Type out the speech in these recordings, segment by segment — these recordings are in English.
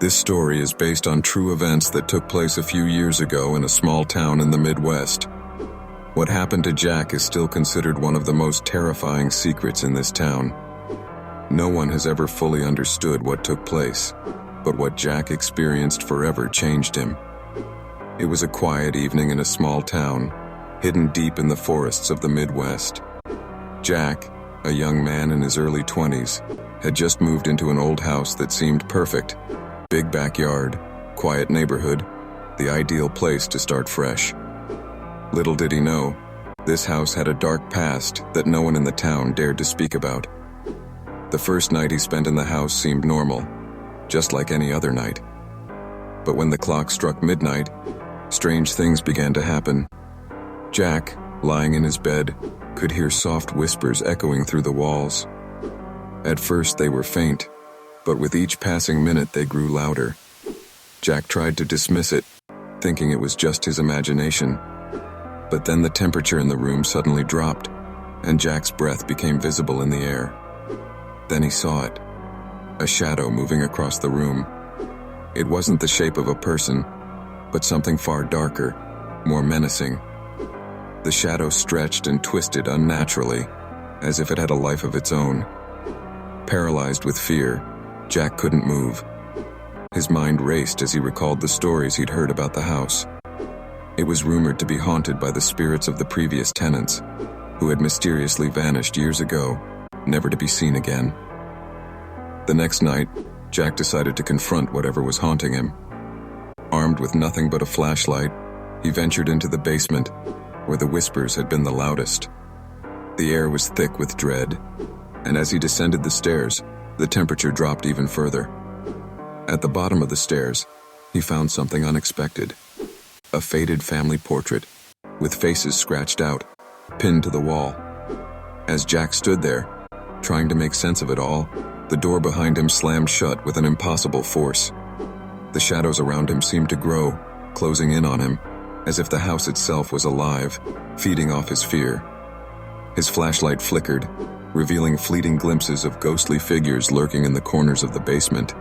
This story is based on true events that took place a few years ago in a small town in the Midwest. What happened to Jack is still considered one of the most terrifying secrets in this town. No one has ever fully understood what took place, but what Jack experienced forever changed him. It was a quiet evening in a small town, hidden deep in the forests of the Midwest. Jack, a young man in his early 20s, had just moved into an old house that seemed perfect. Big backyard, quiet neighborhood, the ideal place to start fresh. Little did he know, this house had a dark past that no one in the town dared to speak about. The first night he spent in the house seemed normal, just like any other night. But when the clock struck midnight, strange things began to happen. Jack, lying in his bed, could hear soft whispers echoing through the walls. At first they were faint, but with each passing minute they grew louder. Jack tried to dismiss it, thinking it was just his imagination. But then the temperature in the room suddenly dropped, and Jack's breath became visible in the air. Then he saw it, a shadow moving across the room. It wasn't the shape of a person, but something far darker, more menacing. The shadow stretched and twisted unnaturally, as if it had a life of its own. Paralyzed with fear, Jack couldn't move. His mind raced as he recalled the stories he'd heard about the house. It was rumored to be haunted by the spirits of the previous tenants, who had mysteriously vanished years ago, never to be seen again. The next night, Jack decided to confront whatever was haunting him. Armed with nothing but a flashlight, he ventured into the basement, where the whispers had been the loudest. The air was thick with dread, and as he descended the stairs, the temperature dropped even further. At the bottom of the stairs, he found something unexpected. A faded family portrait, with faces scratched out, pinned to the wall. As Jack stood there, trying to make sense of it all, the door behind him slammed shut with an impossible force. The shadows around him seemed to grow, closing in on him, as if the house itself was alive, feeding off his fear. His flashlight flickered, revealing fleeting glimpses of ghostly figures lurking in the corners of the basement.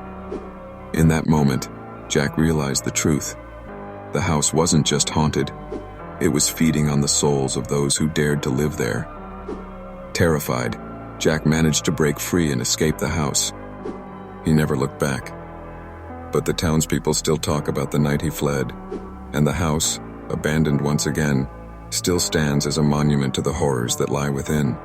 In that moment, Jack realized the truth. The house wasn't just haunted, it was feeding on the souls of those who dared to live there. Terrified, Jack managed to break free and escape the house. He never looked back. But the townspeople still talk about the night he fled, and the house, abandoned once again, still stands as a monument to the horrors that lie within.